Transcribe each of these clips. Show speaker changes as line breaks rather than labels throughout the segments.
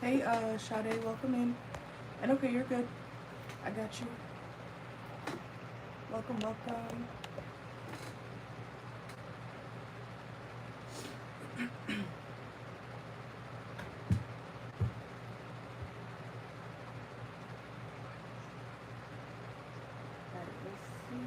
Hey, Sade, welcome in. And okay, you're good. I got you. Welcome, welcome. Alright, let's see.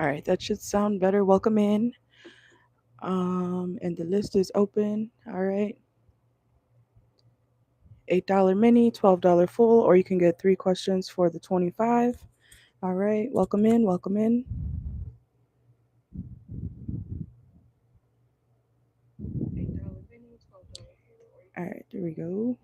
All right, that should sound better. Welcome in. And the list is open. All right. $8 mini, $12 full, or you can get 3 questions for the 25. All right, welcome in, welcome in. All right, there we go.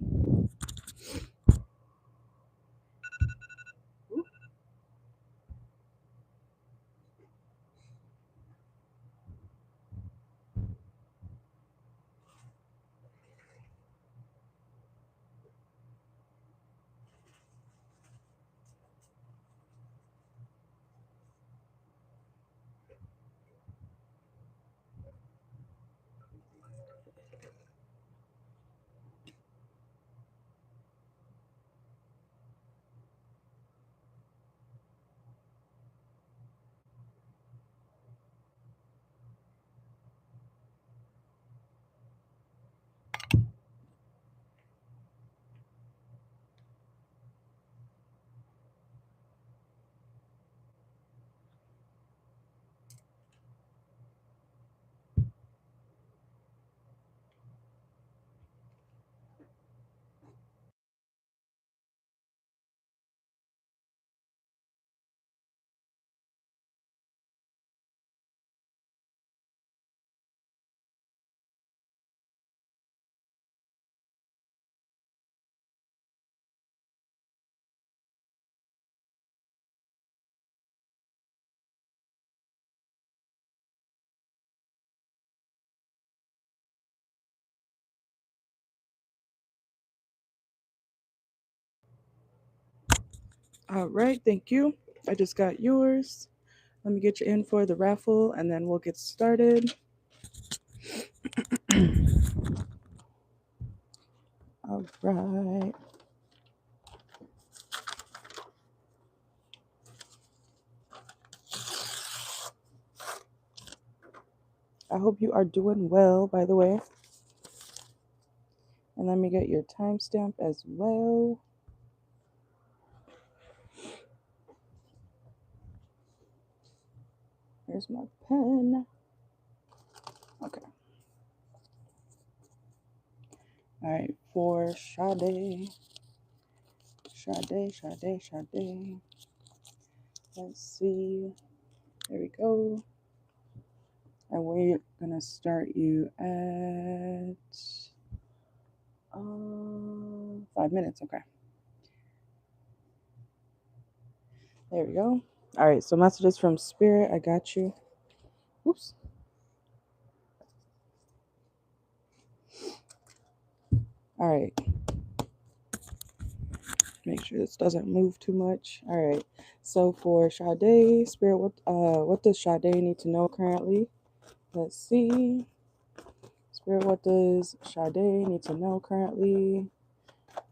All right, thank you. I just got yours. Let me get you in for the raffle and then we'll get started. All right. I hope you are doing well, by the way. And let me get your timestamp as well. Here's my pen. Okay. All right, for Sade. Sade. Let's see. There we go. And we're gonna start you at 5 minutes. Okay. There we go. All right. So messages from Spirit. I got you. Oops. All right. Make sure this doesn't move too much. All right. So for Sade, Spirit, what does Sade need to know currently? Let's see. Spirit, what does Sade need to know currently?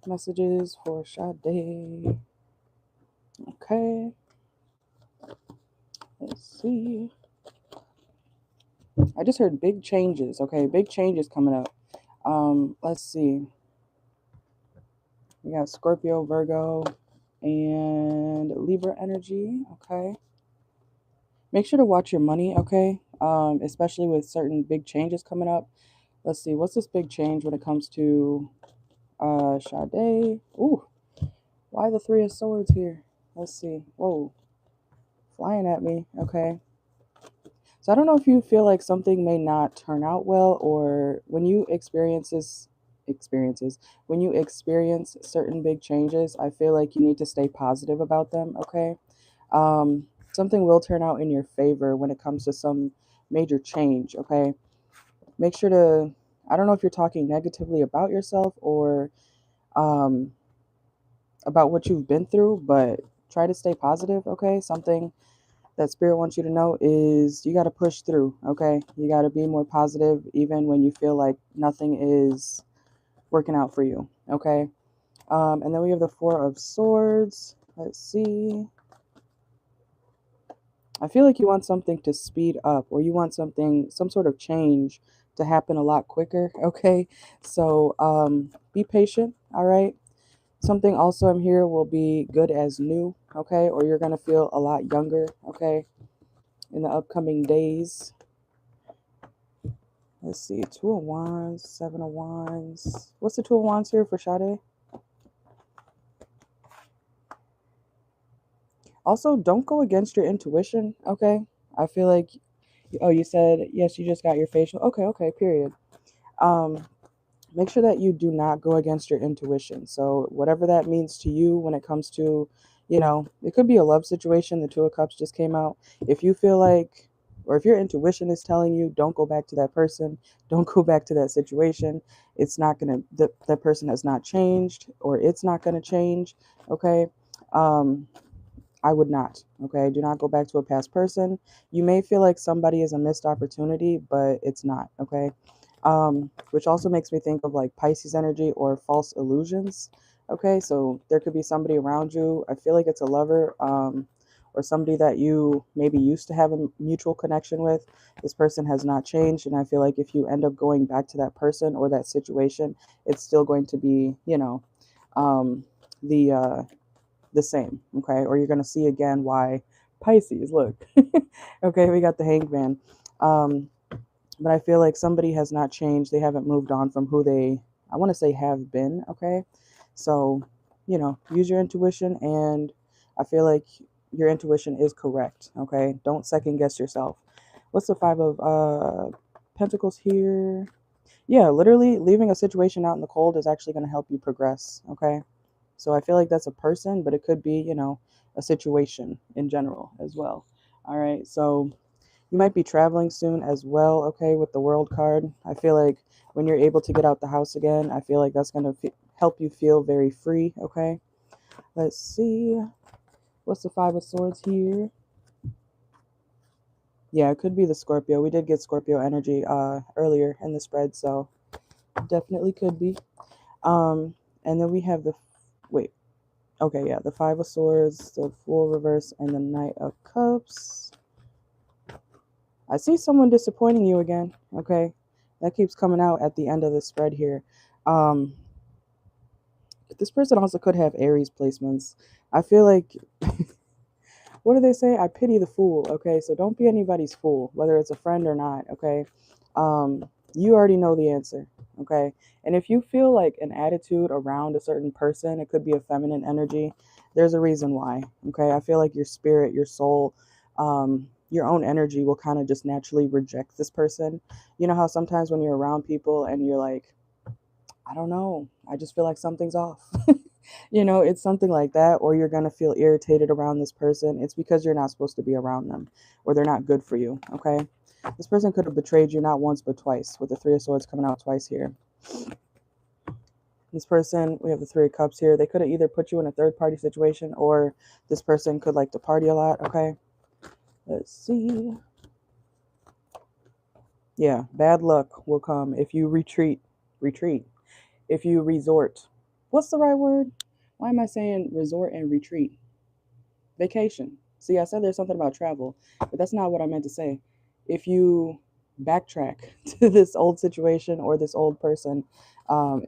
Messages for Sade. Okay. Let's see. I just heard big changes. Okay, big changes coming up. Let's see. We got Scorpio, Virgo, and Libra energy. Okay. Make sure to watch your money, okay? Especially with certain big changes coming up. Let's see, what's this big change when it comes to Sade. Ooh, why the Three of Swords here? Let's see. Whoa, flying at me. Okay. So I don't know if you feel like something may not turn out well, or when you when you experience certain big changes, I feel like you need to stay positive about them, okay? Something will turn out in your favor when it comes to some major change, okay? Make sure to, I don't know if you're talking negatively about yourself or um, about what you've been through, but try to stay positive, okay? Something that spirit wants you to know is you got to push through, okay? You got to be more positive even when you feel like nothing is working out for you, okay? And then we have the Four of Swords. Let's see. I feel like you want something to speed up, or you want something, some sort of change to happen a lot quicker, okay? So be patient, all right? Something also I'm here will be good as new, okay? Or you're going to feel a lot younger, okay? In the upcoming days. Let's see, Two of Wands, Seven of Wands. What's the Two of Wands here for Sade? Also, don't go against your intuition, okay? I feel like, oh, you said, yes, you just got your facial. Okay, okay, period. Um, Make sure that you do not go against your intuition. So whatever that means to you when it comes to, it could be a love situation. The Two of Cups just came out. If you feel like, or if your intuition is telling you, don't go back to that person, don't go back to that situation, it's not going to, that person has not changed, or it's not going to change, okay? Um, I would not. Okay. Do not go back to a past person. You may feel like somebody is a missed opportunity, but it's not. Okay. Which also makes me think of like Pisces energy or false illusions. Okay. So there could be somebody around you. I feel like it's a lover, or somebody that you maybe used to have a mutual connection with. This person has not changed. And I feel like if you end up going back to that person or that situation, it's still going to be, um, the, the same, okay? Or you're going to see again why Pisces, look. Okay, we got the Hanged Man. Um, but I feel like somebody has not changed. They haven't moved on from who they, I want to say, have been, okay? So, use your intuition, and I feel like your intuition is correct, okay? Don't second guess yourself. What's the Five of Pentacles here? Yeah, literally leaving a situation out in the cold is actually going to help you progress, okay? So I feel like that's a person, but it could be, a situation in general as well. All right. So you might be traveling soon as well. Okay. With the World card, I feel like when you're able to get out the house again, I feel like that's going to help you feel very free. Okay. Let's see. What's the Five of Swords here? Yeah, it could be the Scorpio. We did get Scorpio energy earlier in the spread, so definitely could be. And then we have the, wait, okay, yeah, the Five of Swords, the Fool reverse, and the Knight of Cups. I see someone disappointing you again. Okay, that keeps coming out at the end of the spread here. Um, this person also could have Aries placements. I feel like, what do they say? I pity the fool. Okay, so don't be anybody's fool, whether it's a friend or not. Okay, you already know the answer. Okay, and if you feel like an attitude around a certain person, it could be a feminine energy. There's a reason why. Okay, I feel like your spirit, your soul, your own energy will kind of just naturally reject this person. You know how sometimes when you're around people and you're like, I don't know, I just feel like something's off. It's something like that, or you're going to feel irritated around this person. It's because you're not supposed to be around them, or they're not good for you. Okay, this person could have betrayed you not once but twice, with the Three of Swords coming out twice here. This person, we have the Three of Cups here, they could have either put you in a third party situation, or this person could like to party a lot. Okay, let's see. Yeah, bad luck will come if you retreat. If you resort. What's the right word? Why am I saying resort and retreat? Vacation. See, I said there's something about travel, but that's not what I meant to say. If you backtrack to this old situation or this old person,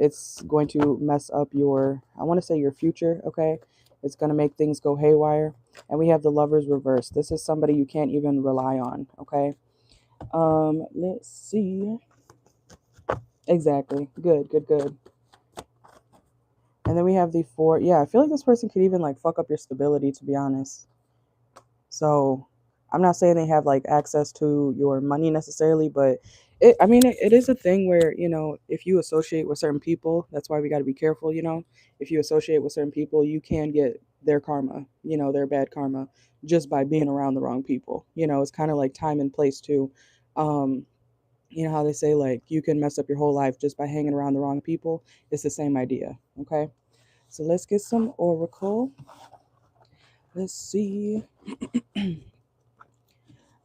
it's going to mess up your, I want to say, your future, okay? It's going to make things go haywire. And we have the Lovers reverse. This is somebody you can't even rely on, okay? Let's see. Exactly. Good, good, good. And then we have the 4. Yeah, I feel like this person could even like fuck up your stability, to be honest. So I'm not saying they have like access to your money necessarily, but I mean, it is a thing where, if you associate with certain people, that's why we got to be careful, if you associate with certain people, you can get their karma, their bad karma just by being around the wrong people. It's kind of like time and place too. Um, you know how they say like you can mess up your whole life just by hanging around the wrong people? It's the same idea. Okay. So let's get some oracle. Let's see.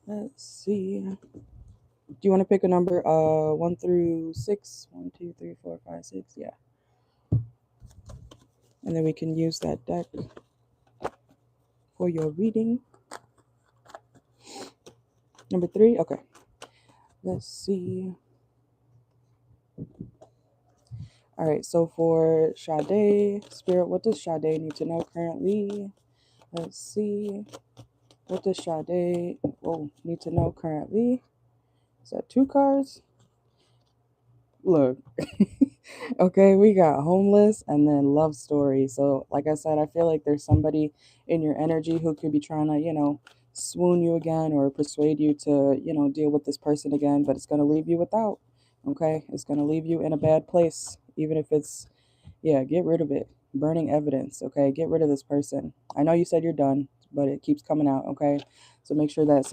Let's see. Do you want to pick a number 1 through 6? 1, 2, 3, 4, 5, 6. Yeah. And then we can use that deck for your reading. Number 3. Okay. Let's see. All right. So for Sade, Spirit, what does Sade need to know currently? Let's see. What does Sade need to know currently? Is that 2 cards? Look. Okay, we got homeless and then love story. So, like I said, I feel like there's somebody in your energy who could be trying to, swoon you again or persuade you to, deal with this person again, but it's going to leave you without. Okay, it's going to leave you in a bad place, even if it's, yeah, get rid of it. Burning evidence. Okay, get rid of this person. I know you said you're done, but it keeps coming out. Okay, so make sure that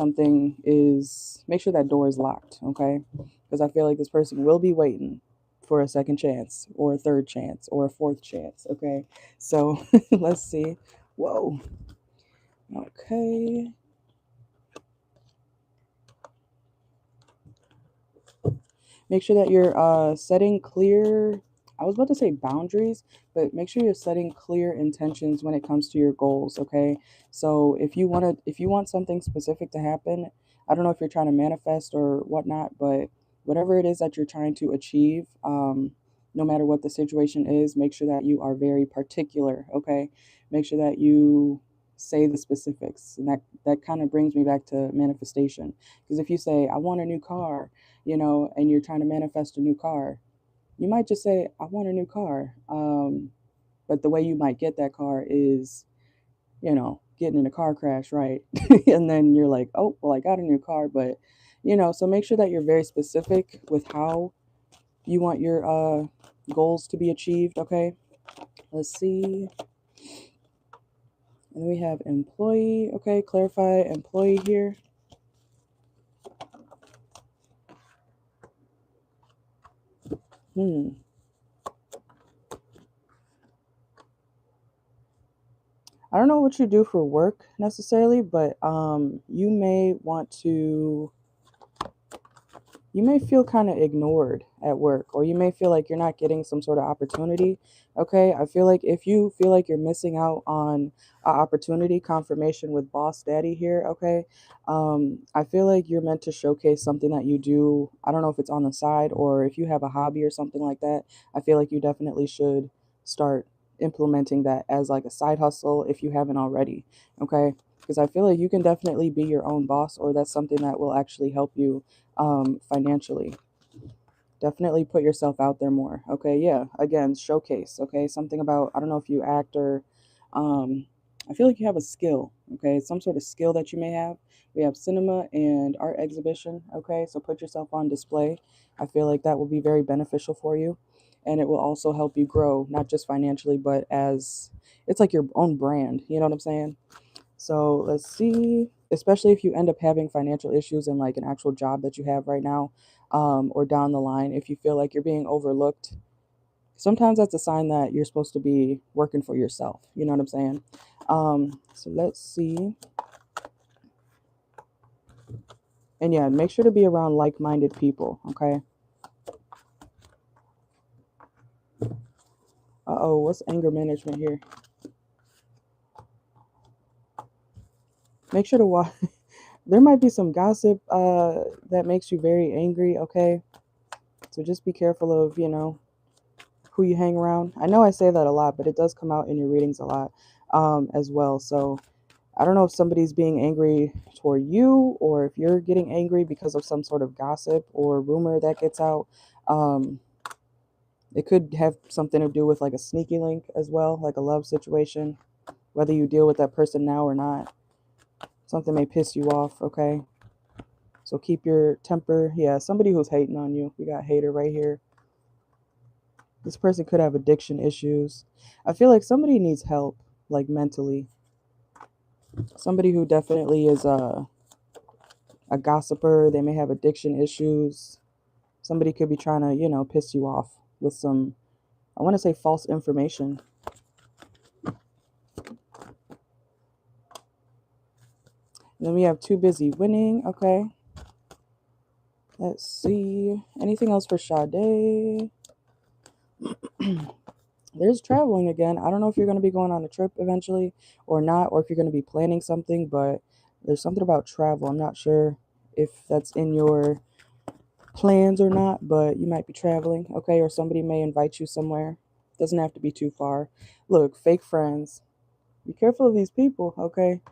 make sure that door is locked. Okay, because I feel like this person will be waiting for a second chance or a third chance or a fourth chance. Okay, so let's see. Whoa. Okay. Make sure that you're setting clear, I was about to say boundaries, but make sure you're setting clear intentions when it comes to your goals. Okay, so if you want something specific to happen, I don't know if you're trying to manifest or whatnot, but whatever it is that you're trying to achieve, no matter what the situation is, make sure that you are very particular. Okay, make sure that you say the specifics, and that kind of brings me back to manifestation, because if you say I want a new car, and you're trying to manifest a new car, you might just say, I want a new car. But the way you might get that car is, getting in a car crash, right? And then you're like, oh, well, I got a new car. But, so make sure that you're very specific with how you want your goals to be achieved. Okay. Let's see. And then we have employee. Okay. Clarify employee here. I don't know what you do for work necessarily, but you may feel kind of ignored at work, or you may feel like you're not getting some sort of opportunity. Okay, I feel like if you feel like you're missing out on an opportunity, confirmation with boss daddy here. Okay, I feel like you're meant to showcase something that you do. I don't know if it's on the side or if you have a hobby or something like that. I feel like you definitely should start implementing that as like a side hustle if you haven't already. Okay, because I feel like you can definitely be your own boss, or that's something that will actually help you financially. Definitely put yourself out there more. Okay, yeah. Again, showcase. Okay, something about, I don't know if you act or I feel like you have a skill. Okay, some sort of skill that you may have. We have cinema and art exhibition. Okay, so put yourself on display. I feel like that will be very beneficial for you, and it will also help you grow, not just financially, but as it's like your own brand. You know what I'm saying? So let's see, especially if you end up having financial issues in like an actual job that you have right now, or down the line, if you feel like you're being overlooked, sometimes that's a sign that you're supposed to be working for yourself. You know what I'm saying? So let's see. And yeah, make sure to be around like minded people, okay? What's anger management here? Make sure to watch. There might be some gossip that makes you very angry, okay? So just be careful of, who you hang around. I know I say that a lot, but it does come out in your readings a lot as well. So I don't know if somebody's being angry toward you, or if you're getting angry because of some sort of gossip or rumor that gets out. Um, It could have something to do with like a sneaky link as well, like a love situation, whether you deal with that person now or not. Something may piss you off, okay? So keep your temper. Yeah, somebody who's hating on you. We got hater right here. This person could have addiction issues. I feel like somebody needs help, like mentally. Somebody who definitely is a gossiper. They may have addiction issues. Somebody could be trying to, you know, piss you off with some, I want to say, false information. And then we have too busy winning. Okay. Let's see. Anything else for Sade? There's traveling again. I don't know if you're going to be going on a trip eventually or not, or if you're going to be planning something, but there's something about travel. I'm not sure if that's in your plans or not, but you might be traveling, okay? Or somebody may invite you somewhere. Doesn't have to be too far. Look, fake friends. Be careful of these people, okay?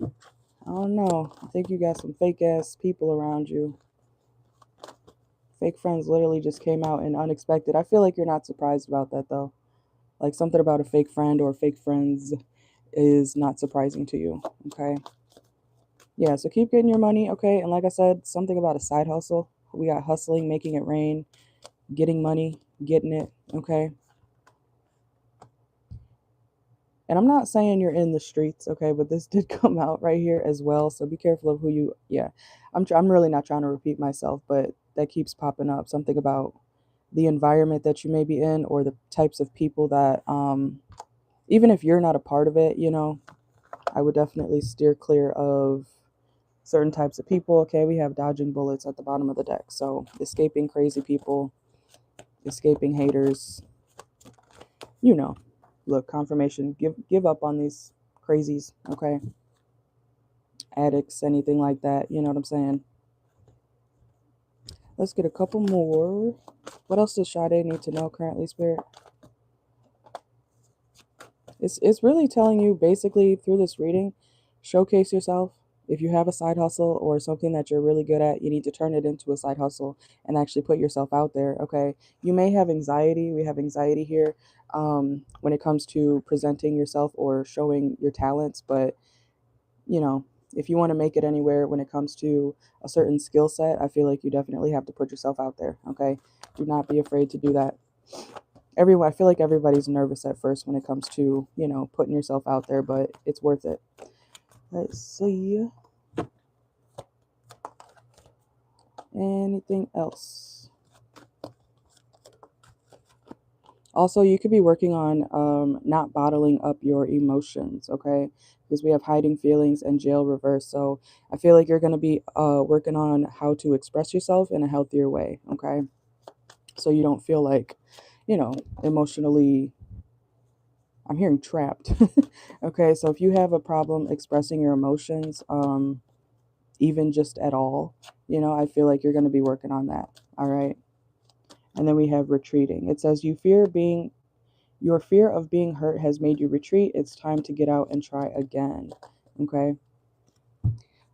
I don't know. I think you got some fake ass people around you. Fake friends literally just came out and unexpected. I feel like you're not surprised about that though. Like something about a fake friend or fake friends is not surprising to you, okay? Yeah, so keep getting your money, okay? And like I said, something about a side hustle. We got hustling, making it rain, getting money, getting it, okay? And I'm not saying you're in the streets, okay, but this did come out right here as well. So be careful of who you, yeah. I'm really not trying to repeat myself, but that keeps popping up. Something about the environment that you may be in or the types of people that, even if you're not a part of it, you know, I would definitely steer clear of certain types of people. Okay, we have dodging bullets at the bottom of the deck. So escaping crazy people, escaping haters, you know. Look, confirmation. Give up on these crazies, okay? Addicts, anything like that. You know what I'm saying? Let's get a couple more. What else does Sade need to know currently, Spirit? It's really telling you basically through this reading, showcase yourself. If you have a side hustle or something that you're really good at, you need to turn it into a side hustle and actually put yourself out there, okay? You may have anxiety. We have anxiety here when it comes to presenting yourself or showing your talents, but you know, if you want to make it anywhere when it comes to a certain skill set, I feel like you definitely have to put yourself out there, okay? Do not be afraid to do that. I feel like everybody's nervous at first when it comes to, you know, putting yourself out there, but it's worth it. Let's see. Anything else? Also, you could be working on not bottling up your emotions, okay? Because we have hiding feelings and jail reverse. So I feel like you're going to be working on how to express yourself in a healthier way, okay? So you don't feel like, you know, emotionally, I'm hearing trapped. Okay, so if you have a problem expressing your emotions, even just at all, you know, I feel like you're going to be working on that, all right? And then we have retreating. It says your fear of being hurt has made you retreat. It's time to get out and try again, okay?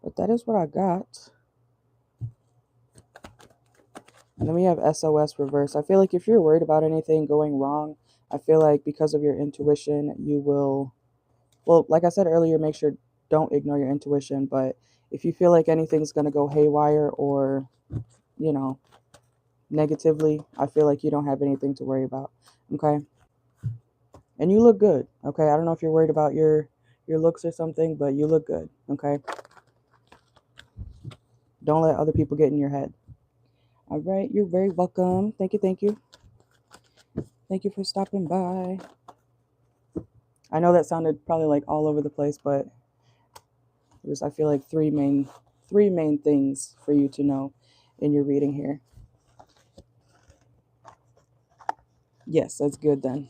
But that is what I got. And then we have SOS reverse. I feel like if you're worried about anything going wrong, I feel like because of your intuition, you will, well, like I said earlier, make sure don't ignore your intuition. But if you feel like anything's going to go haywire or, you know, negatively, I feel like you don't have anything to worry about. Okay. And you look good. Okay. I don't know if you're worried about your looks or something, but you look good. Okay. Don't let other people get in your head. All right. You're very welcome. Thank you. Thank you. Thank you for stopping by. I know that sounded probably like all over the place, but there's, I feel like three main things for you to know in your reading here. Yes, that's good then.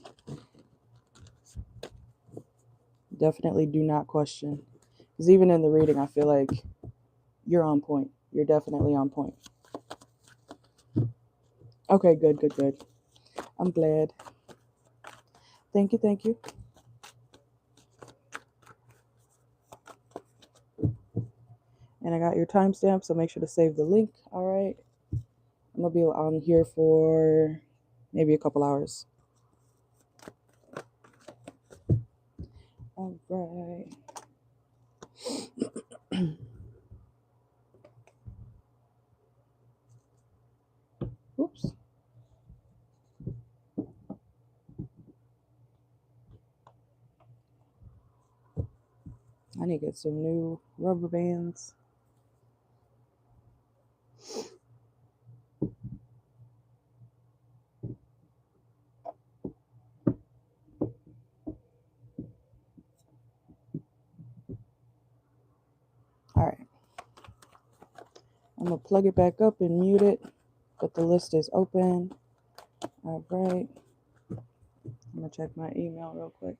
Definitely do not question. Because even in the reading, I feel like you're on point. You're definitely on point. Okay, good, good, good. I'm glad. Thank you, thank you. And I got your timestamp, so make sure to save the link. All right. I'm going to be on here for maybe a couple hours. All right. Oops. I need to get some new rubber bands. All right. I'm going to plug it back up and mute it, but the list is open. All right. I'm going to check my email real quick.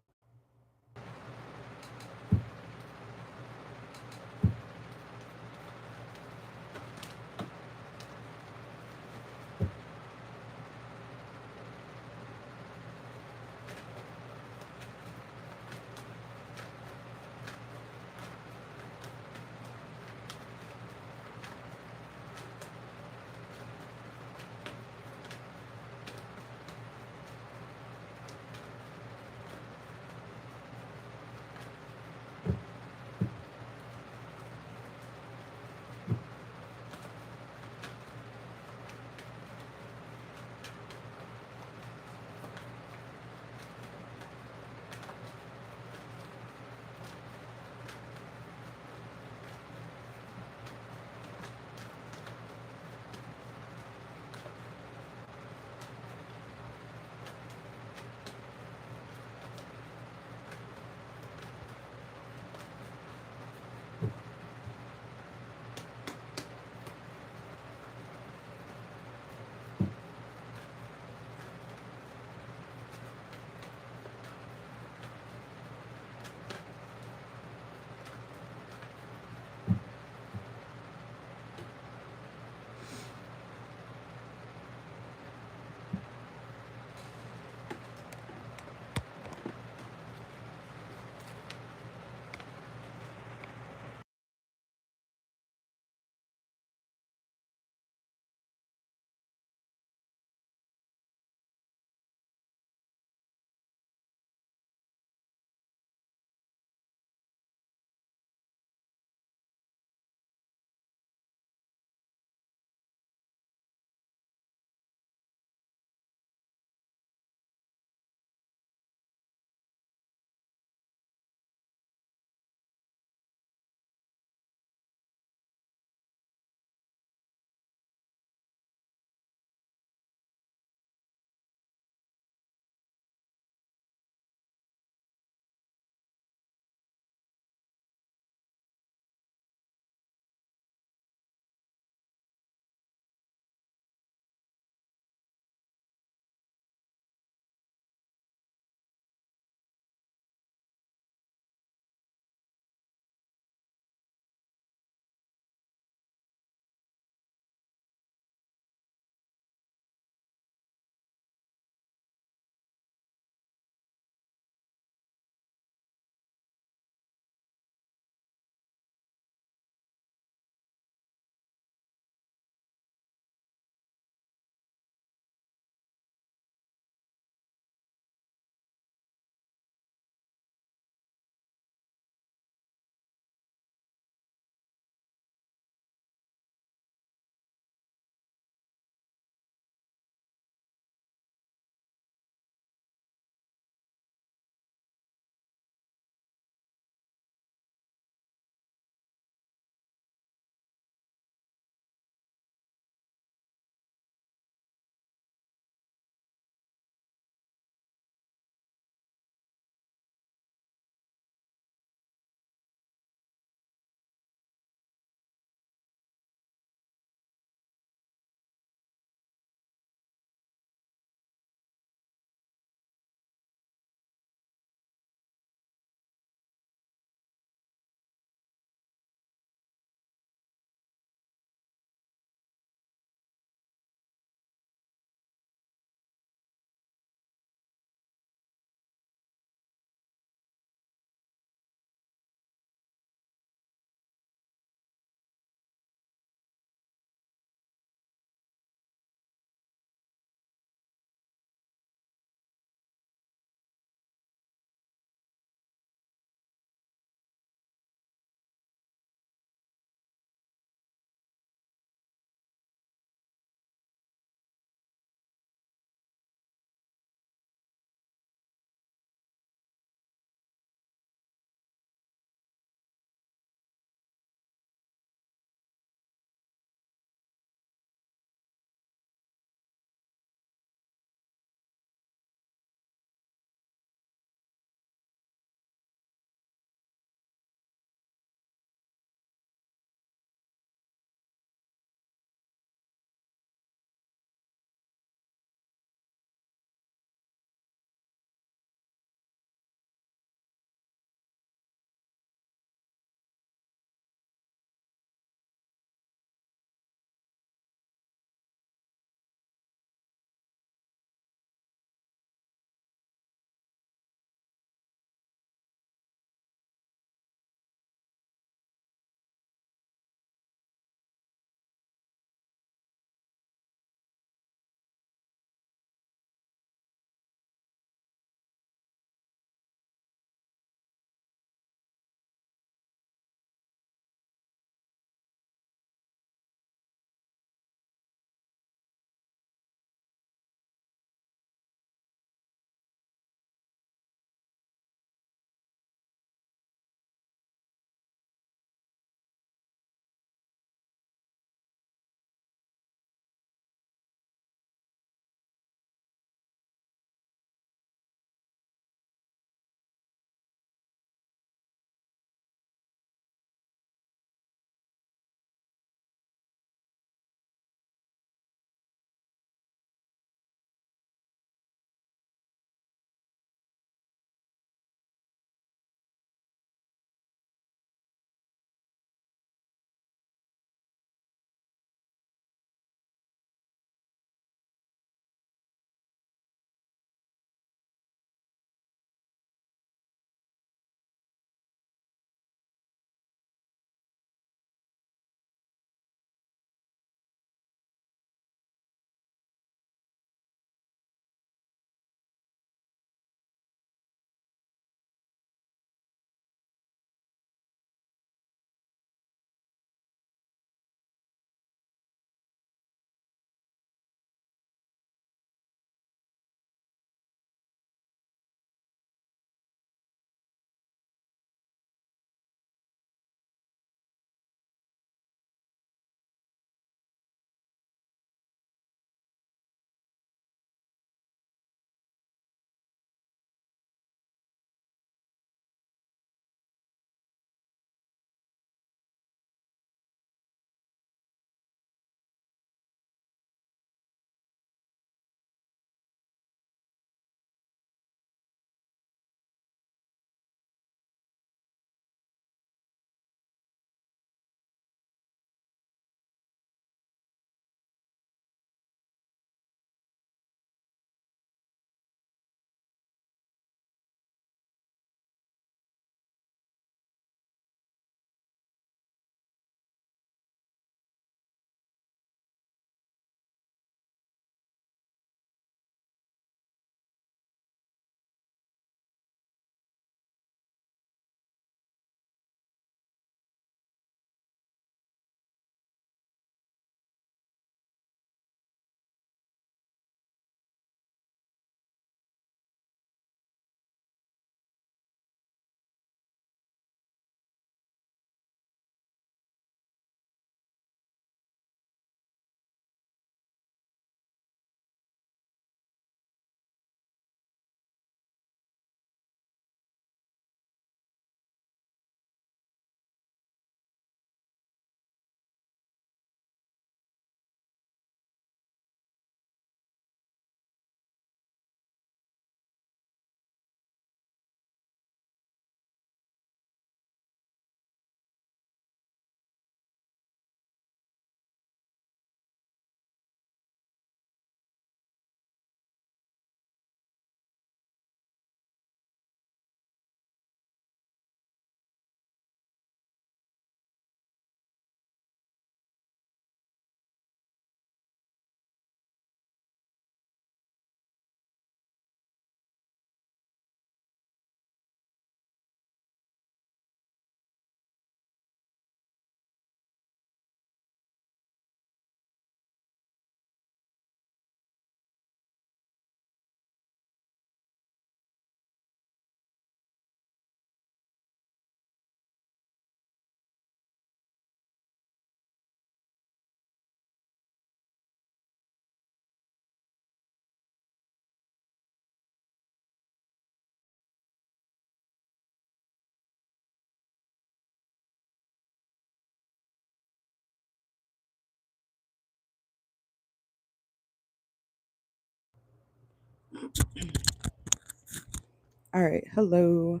All right, hello.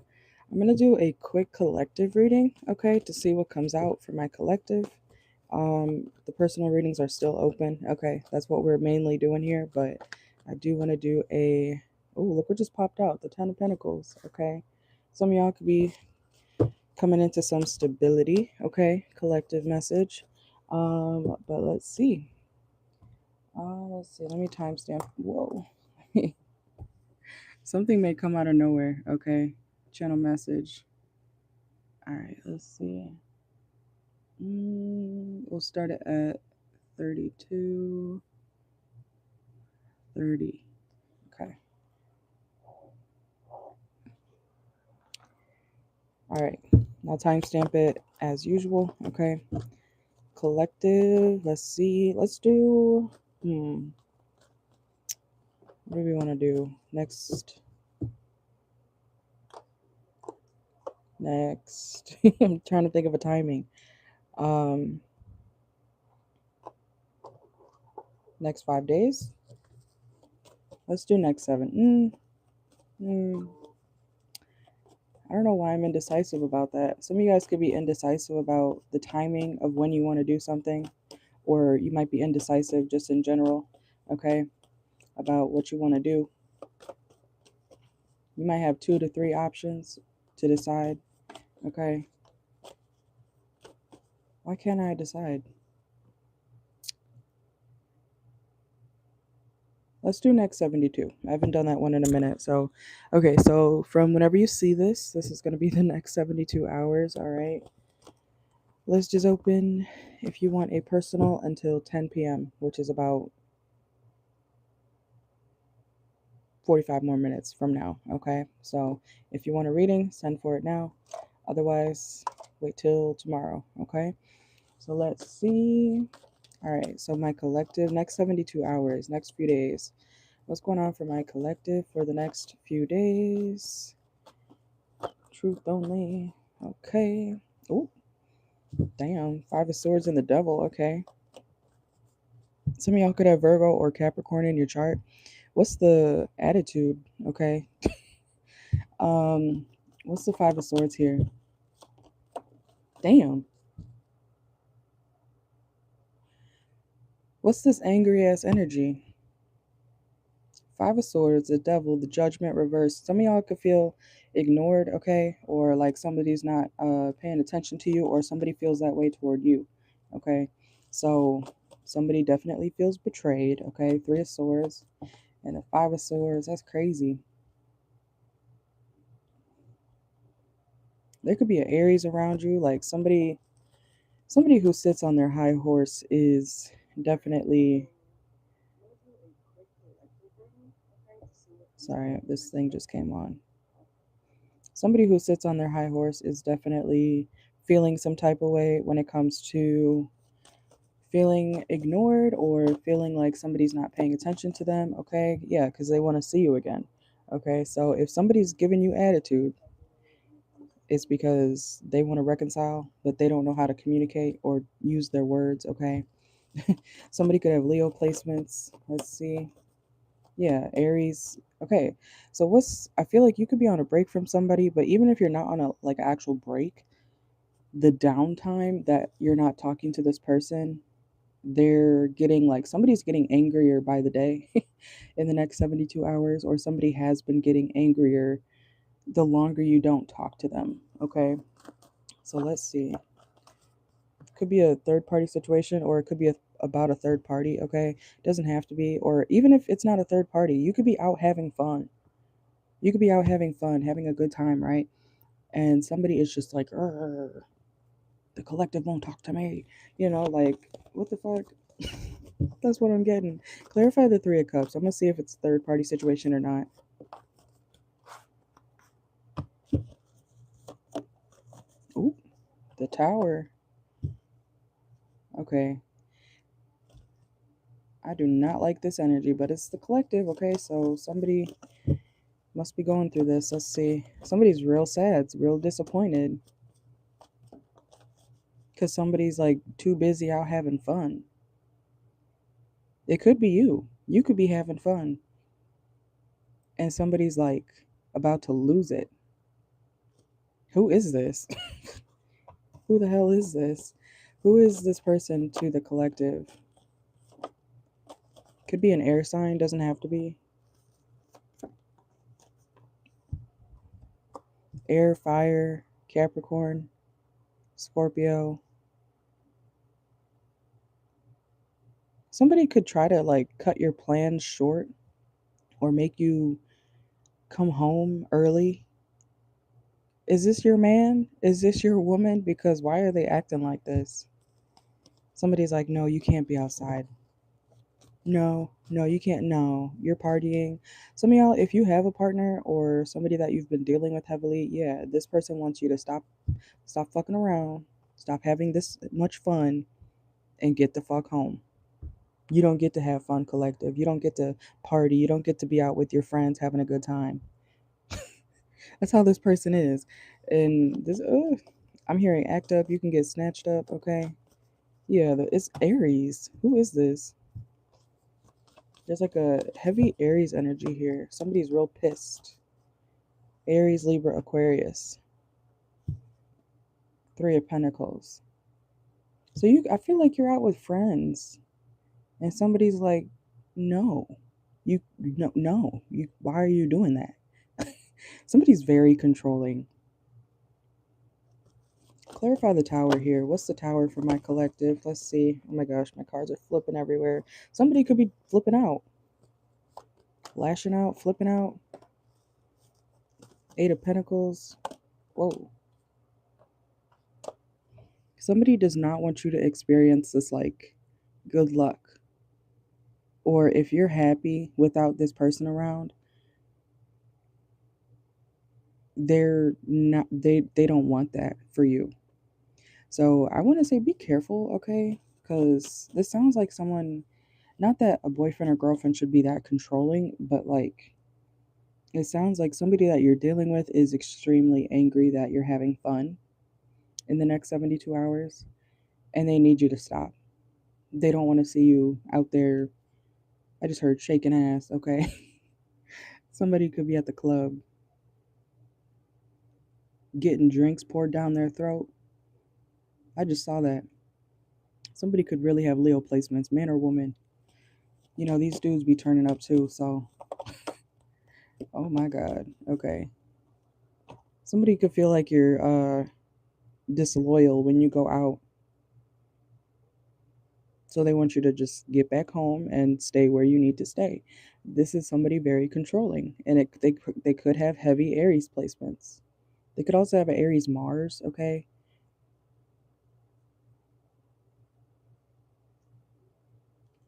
I'm going to do a quick collective reading, okay, to see what comes out for my collective. The personal readings are still open, okay? That's what we're mainly doing here, but I do want to do a... Oh, look what just popped out, the Ten of Pentacles, okay? Some of y'all could be coming into some stability, okay? Collective message. But let's see. Let me timestamp. Whoa. Something may come out of nowhere, okay? Channel message. All right, let's see. We'll start it at 32, 30. Okay. All right. I'll timestamp it as usual. Okay. Collective. Let's see. Let's do. What do we want to do next? I'm trying to think of a timing. Next 5 days. Let's do next 7. I don't know why I'm indecisive about that. Some of you guys could be indecisive about the timing of when you want to do something, or you might be indecisive just in general, okay, about what you want to do. You might have 2 to 3 options to decide, okay. Why can't I decide? Let's do next 72. I haven't done that one in a minute. So, okay, so from whenever you see this is going to be the next 72 hours, all right? Let's just open, if you want a personal, until 10 p.m., which is about 45 more minutes from now, okay? So if you want a reading, send for it now. Otherwise, wait till tomorrow, okay? So let's see. All right, so my collective, next 72 hours, next few days. What's going on for my collective for the next few days? Truth only. Okay. Oh, damn. 5 of Swords and the Devil. Okay. Some of y'all could have Virgo or Capricorn in your chart. What's the attitude? Okay. What's the 5 of Swords here? Damn. What's this angry ass energy? 5 of Swords, the Devil, the Judgment reversed. Some of y'all could feel ignored, okay? Or like somebody's not paying attention to you, or somebody feels that way toward you, okay? So somebody definitely feels betrayed, okay? 3 of Swords and the 5 of Swords. That's crazy. There could be an Aries around you, like somebody who sits on their high horse is definitely... Sorry, this thing just came on. Somebody who sits on their high horse is definitely feeling some type of way when it comes to feeling ignored or feeling like somebody's not paying attention to them, okay? Yeah, because they want to see you again, okay? So if somebody's giving you attitude, it's because they want to reconcile, but they don't know how to communicate or use their words, okay? Somebody could have Leo placements. Let's see. Yeah, Aries. Okay. So I feel like you could be on a break from somebody, but even if you're not on a like actual break, the downtime that you're not talking to this person, they're getting like somebody's getting angrier by the day in the next 72 hours, or somebody has been getting angrier the longer you don't talk to them, okay? So let's see. Could be a third party situation, or it could be about a third party, okay? Doesn't have to be. Or even if it's not a third party, you could be out having fun. You could be out having fun, having a good time, right? And somebody is just like, "Urgh, the collective won't talk to me." Like, what the fuck? That's what I'm getting. Clarify the 3 of Cups. I'm going to see if it's a third party situation or not. Ooh, the Tower. Okay. I do not like this energy, but it's the collective, okay? So somebody must be going through this. Let's see. Somebody's real sad, real disappointed. Because somebody's like too busy out having fun. It could be you. You could be having fun. and somebody's like about to lose it. Who is this? Who the hell is this? Who is this person to the collective? Could be an air sign, doesn't have to be. Air, fire, Capricorn, Scorpio. Somebody could try to like cut your plans short or make you come home early. Is this your man? Is this your woman? Because why are they acting like this? Somebody's like, no, you can't be outside. No, no, you can't. No, you're partying. Some of y'all, if you have a partner or somebody that you've been dealing with heavily, yeah, this person wants you to stop fucking around, stop having this much fun, and get the fuck home. You don't get to have fun collective. You don't get to party. You don't get to be out with your friends having a good time. That's how this person is. And this, I'm hearing act up. You can get snatched up. Okay. Yeah, it's Aries. Who is this? There's like a heavy Aries energy here. Somebody's real pissed. Aries, Libra, Aquarius. Three of Pentacles. So I feel like you're out with friends, and somebody's like, no, no. Why are you doing that? Somebody's very controlling. Clarify the tower here. What's the tower for my collective? Let's see. Oh my gosh, my cards are flipping everywhere. Somebody could be flipping out, lashing out, flipping out. Eight of Pentacles. Whoa. Somebody does not want you to experience this like good luck. Or if you're happy without this person around, they don't want that for you. So I want to say be careful, okay? Because this sounds like someone, not that a boyfriend or girlfriend should be that controlling, but like it sounds like somebody that you're dealing with is extremely angry that you're having fun in the next 72 hours and they need you to stop. They don't want to see you out there. I just heard shaking ass, okay? Somebody could be at the club getting drinks poured down their throat. I just saw that. Somebody could really have Leo placements, man or woman. You know, these dudes be turning up too, so. Oh my God. Okay. Somebody could feel like you're disloyal when you go out. So they want you to just get back home and stay where you need to stay. This is somebody very controlling, and they could have heavy Aries placements. They could also have an Aries Mars, okay?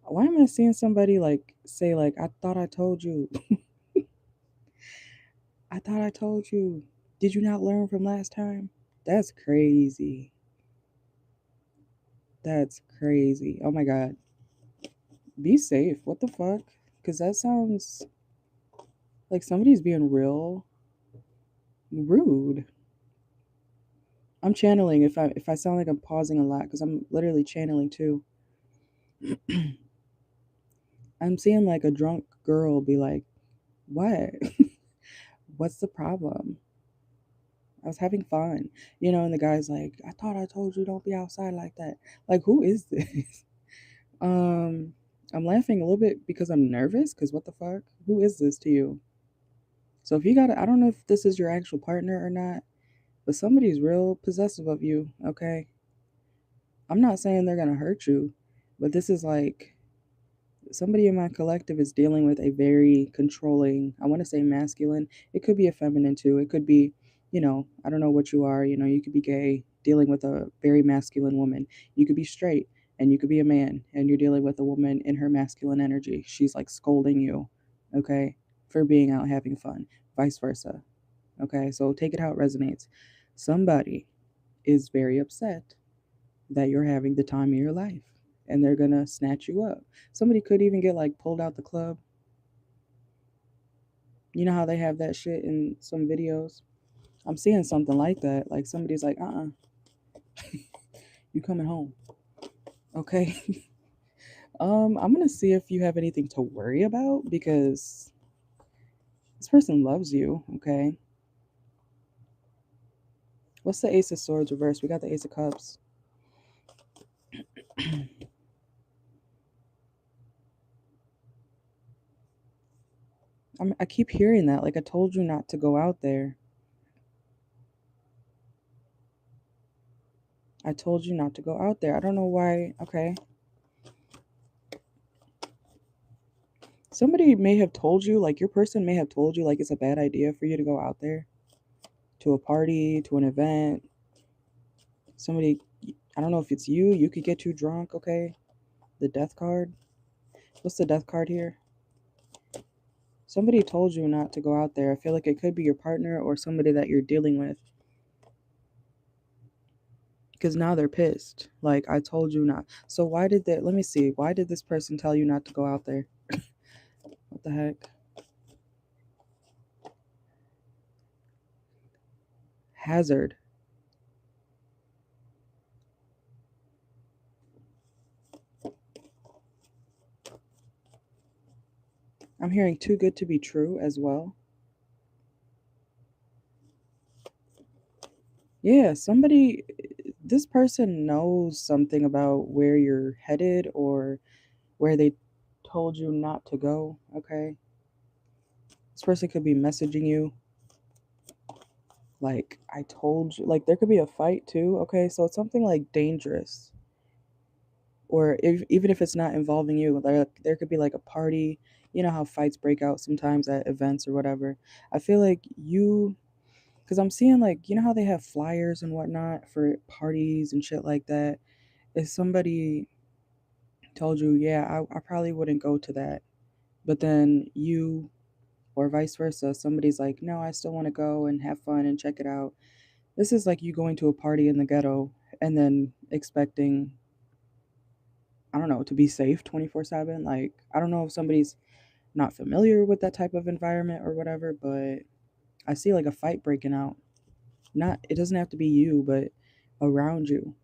Why am I seeing somebody like say like I thought I told you. I thought I told you. Did you not learn from last time? That's crazy. That's crazy. Oh my God. Be safe. What the fuck? Cuz that sounds like somebody's being real rude. I'm channeling if I sound like I'm pausing a lot cuz I'm literally channeling too. I'm seeing like a drunk girl be like, "What? What's the problem? I was having fun." You know, and the guy's like, "I thought I told you don't be outside like that." Like, who is this? Um, I'm laughing a little bit because I'm nervous because what the fuck? Who is this to you? So if you got I don't know if this is your actual partner or not, but somebody's real possessive of you, okay? I'm not saying they're going to hurt you, but this is like somebody in my collective is dealing with a very controlling, I want to say masculine. It could be a feminine too. It could be, I don't know what you are. You could be gay, dealing with a very masculine woman. You could be straight and you could be a man and you're dealing with a woman in her masculine energy. She's like scolding you, okay, for being out having fun, vice versa. Okay, so take it how it resonates. Somebody is very upset that you're having the time of your life and they're gonna snatch you up. Somebody could even get like pulled out the club. You know how they have that shit in some videos? I'm seeing something like that. Like somebody's like, you coming home. Okay. I'm gonna see if you have anything to worry about because This person loves you, okay? What's the Ace of Swords reversed? We got the Ace of Cups. I keep hearing that. Like, I told you not to go out there. I told you not to go out there. I don't know why. Okay. Somebody may have told you, like, your person may have told you, like, it's a bad idea for you to go out there to a party, to an event. Somebody, I don't know if it's you could get too drunk, okay? The Death card. What's the Death card here? Somebody told you not to go out there. I feel like it could be your partner or somebody that you're dealing with. Because now they're pissed. Like, I told you not. So why did that? Let me see. Why did this person tell you not to go out there? What the heck? Hazard. I'm hearing too good to be true as well. Yeah, somebody, this person knows something about where you're headed or where they told you not to go, okay? This person could be messaging you like, I told you, like, there could be a fight too, okay? So it's something like dangerous. Or even if it's not involving you, there could be like a party. You know how fights break out sometimes at events or whatever. I feel like you, because I'm seeing, like, you know how they have flyers and whatnot for parties and shit like that. If somebody told you, yeah, I probably wouldn't go to that, but then you, or vice versa, somebody's like, no, I still want to go and have fun and check it out. This is like you going to a party in the ghetto and then expecting, I don't know, to be safe 24/7. Like, I don't know if somebody's not familiar with that type of environment or whatever, but I see like a fight breaking out. Not, it doesn't have to be you, but around you.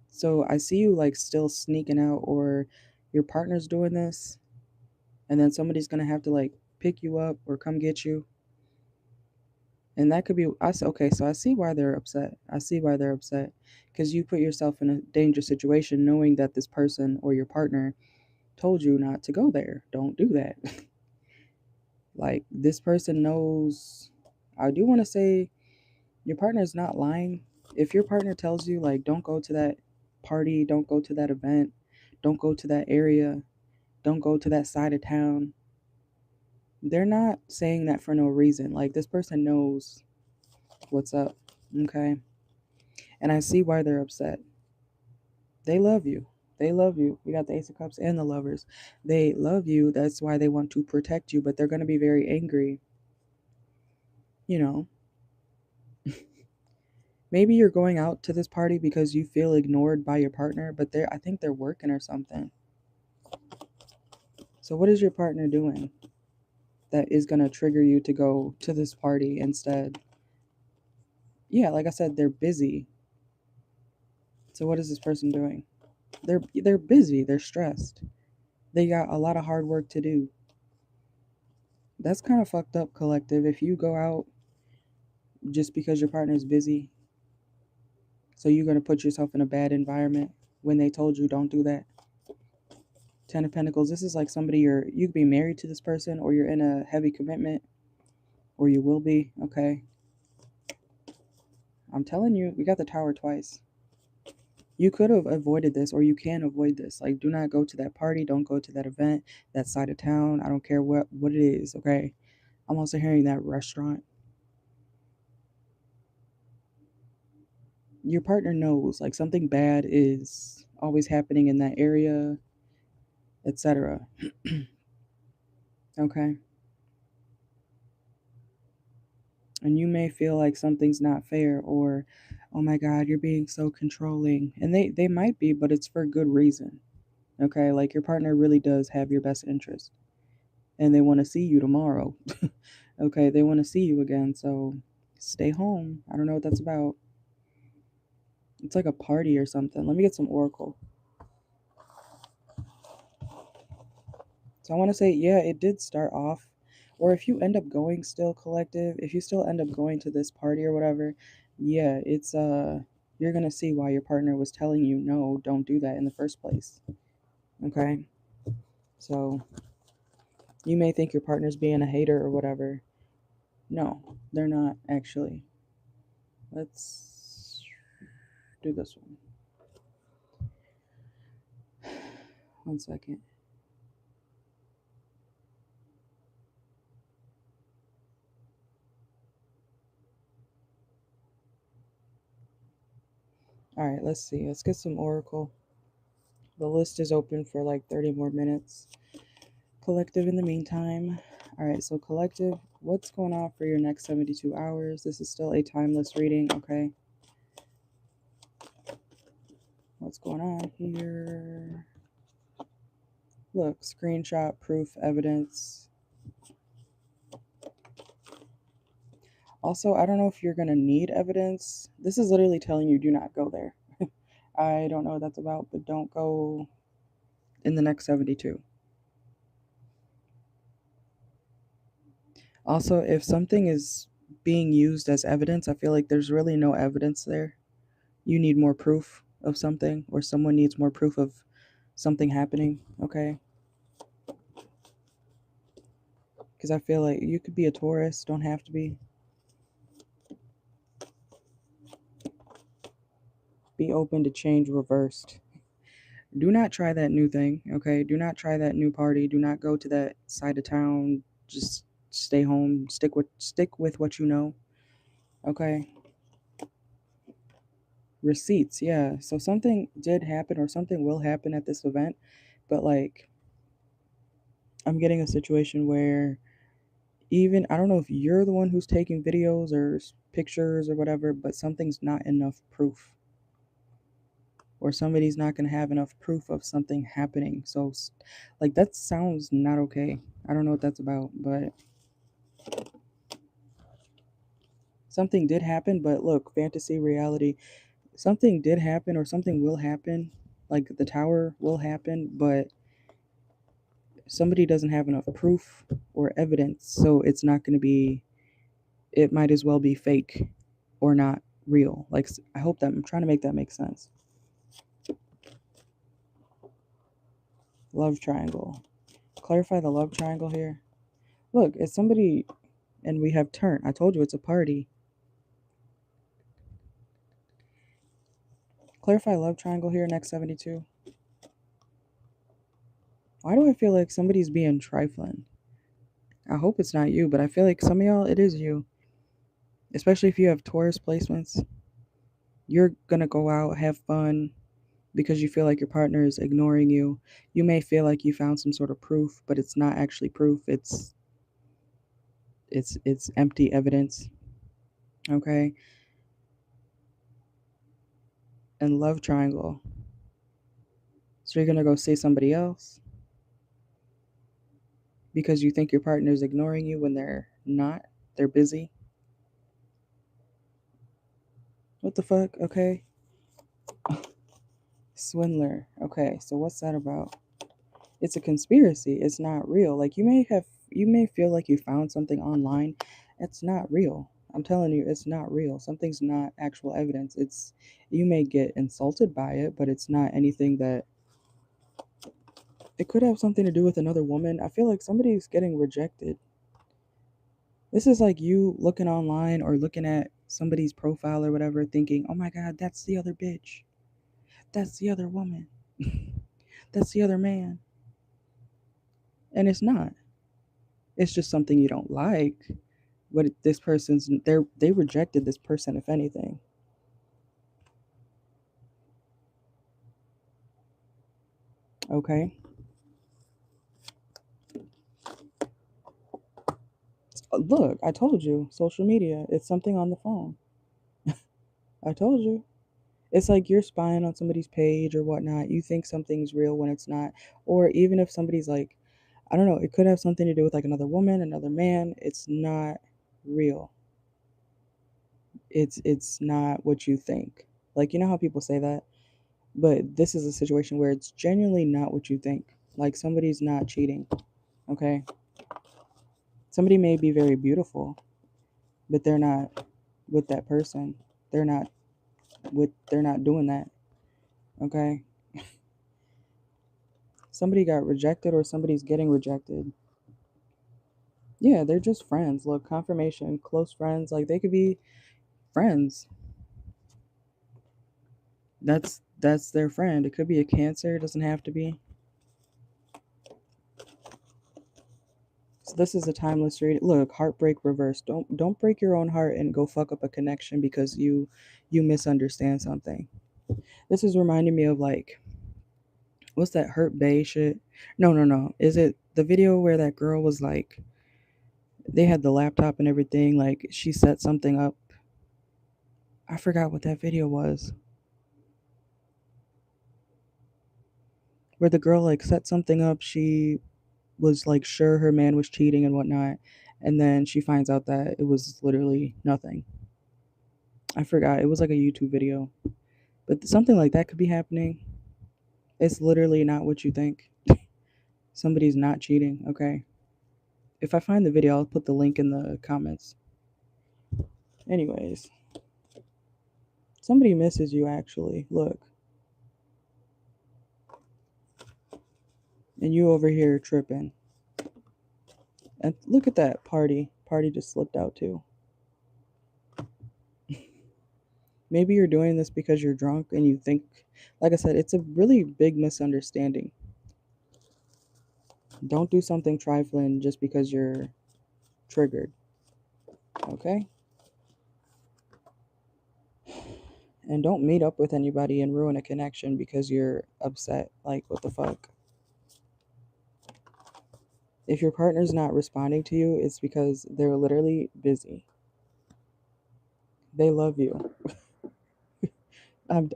So I see you like still sneaking out, or your partner's doing this, and then somebody's gonna have to like pick you up or come get you. And that could be, okay, so I see why they're upset. I see why they're upset. Because you put yourself in a dangerous situation knowing that this person or your partner told you not to go there. Don't do that. Like, this person knows. I do want to say your partner is not lying. If your partner tells you, like, don't go to that party, don't go to that event, don't go to that area, don't go to that side of town, they're not saying that for no reason. Like, this person knows what's up, okay? And I see why they're upset. They love you. They love you. We got the Ace of Cups and the Lovers. They love you. That's why they want to protect you, but they're going to be very angry. You know, maybe you're going out to this party because you feel ignored by your partner, but I think they're working or something. So what is your partner doing that is going to trigger you to go to this party instead? Yeah, like I said, they're busy. So what is this person doing? They're busy, they're stressed. They got a lot of hard work to do. That's kind of fucked up, collective. If you go out just because your partner is busy, so you're going to put yourself in a bad environment when they told you don't do that. Ten of Pentacles, this is like somebody you could be married to this person, or you're in a heavy commitment, or you will be, okay? I'm telling you, we got the Tower twice. You could have avoided this, or you can avoid this. Like, do not go to that party, don't go to that event, that side of town. I don't care what it is, okay? I'm also hearing that restaurant. Your partner knows, like, something bad is always happening in that area, etc. Okay? And you may feel like something's not fair, or, oh my God, you're being so controlling. And they might be, but it's for good reason. Okay? Like, your partner really does have your best interest, and they want to see you tomorrow. Okay? They want to see you again. So stay home. I don't know what that's about. It's like a party or something. Let me get some Oracle. So I want to say, yeah, it did start off Or if you end up going still, collective, if you still end up going to this party or whatever, yeah, it's you're gonna see why your partner was telling you no, don't do that in the first place. Okay? So you may think your partner's being a hater or whatever. No, they're not actually. Let's do this one. One second. All right, let's see. Let's get some oracle. The list is open for like 30 more minutes. Collective, in the meantime. All right, so collective, what's going on for your next 72 hours? This is still a timeless reading, okay? What's going on here? Look, screenshot, proof, evidence. Also, I don't know if you're going to need evidence. This is literally telling you do not go there. I don't know what that's about, but don't go in the next 72. Also, if something is being used as evidence, I feel like there's really no evidence there. You need more proof of something, or someone needs more proof of something happening, okay? Because I feel like you could be a Taurus, don't have to be. Be open to change reversed. Do not try that new thing, okay? Do not try that new party. Do not go to that side of town. Just stay home. Stick with what you know, okay? Receipts, yeah. So something did happen or something will happen at this event, but like I'm getting a situation where even I don't know if you're the one who's taking videos or pictures or whatever, but something's not enough proof, or somebody's not going to have enough proof of something happening. So like that sounds not okay. I don't know what that's about, but something did happen. But look, fantasy, reality, something did happen or something will happen. Like the tower will happen, but somebody doesn't have enough proof or evidence, so it's not going to be, it might as well be fake or not real. Like, I hope that I'm trying to make that make sense. Love triangle. Clarify the love triangle here. Look, it's somebody, and we have turn. I told you it's a party. Clarify love triangle here, next 72. Why do I feel like somebody's being trifling? I hope it's not you, but I feel like some of y'all, it is you. Especially if you have Taurus placements. You're gonna go out, have fun, because you feel like your partner is ignoring you. You may feel like you found some sort of proof, but it's not actually proof. It's empty evidence. Okay? And love triangle. So you're going to go see somebody else because you think your partner is ignoring you when they're not. They're busy. What the fuck? Okay. Swindler. Okay, so what's that about? It's a conspiracy. It's not real. Like you may feel like you found something online. It's not real. I'm telling you, it's not real. Something's not actual evidence. It's, you may get insulted by it, but it's not anything that, it could have something to do with another woman. I feel like somebody's getting rejected. This is like you looking online or looking at somebody's profile or whatever, thinking, oh my God, that's the other bitch. That's the other woman. That's the other man. And it's not. It's just something you don't like. But this person's, they rejected this person, if anything. Okay. Look, I told you, social media. It's something on the phone. I told you. It's like you're spying on somebody's page or whatnot. You think something's real when it's not. Or even if somebody's like, I don't know, it could have something to do with like another woman, another man. It's not real. It's not what you think. Like, you know how people say that? But this is a situation where it's genuinely not what you think. Like somebody's not cheating. Okay? Somebody may be very beautiful, but they're not with that person. They're not doing that. Okay? Somebody got rejected or somebody's getting rejected. Yeah, they're just friends. Look, confirmation, close friends, like they could be friends. That's their friend. It could be a Cancer, it doesn't have to be. So this is a timeless reading. Look, heartbreak reverse. Don't break your own heart and go fuck up a connection because you misunderstand something. This is reminding me of like, what's that Hurt Bay shit? No. Is it the video where that girl was like, they had the laptop and everything, like she set something up. I forgot what that video was. Where the girl like set something up, she was like sure her man was cheating and whatnot, and then she finds out that it was literally nothing. I forgot. It was like a YouTube video. But something like that could be happening. It's literally not what you think. Somebody's not cheating, okay? If I find the video, I'll put the link in the comments. Anyways, somebody misses you actually. Look. And you over here tripping. And look at that party. Party just slipped out too. Maybe you're doing this because you're drunk and you think, like I said, it's a really big misunderstanding. Don't do something trifling just because you're triggered. Okay? And don't meet up with anybody and ruin a connection because you're upset. Like, what the fuck? If your partner's not responding to you, it's because they're literally busy. They love you.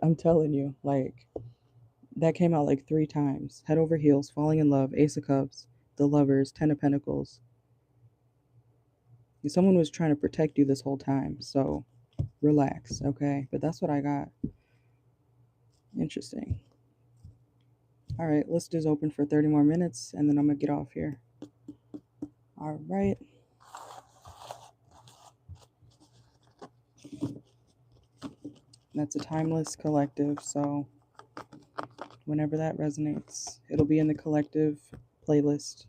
I'm telling you, like, that came out like 3 times. Head over heels, falling in love, Ace of Cups, the Lovers, 10 of Pentacles. Someone was trying to protect you this whole time, so relax, okay? But that's what I got. Interesting. All right, list is open for 30 more minutes, and then I'm going to get off here. All right. That's a timeless collective, so whenever that resonates, it'll be in the collective playlist.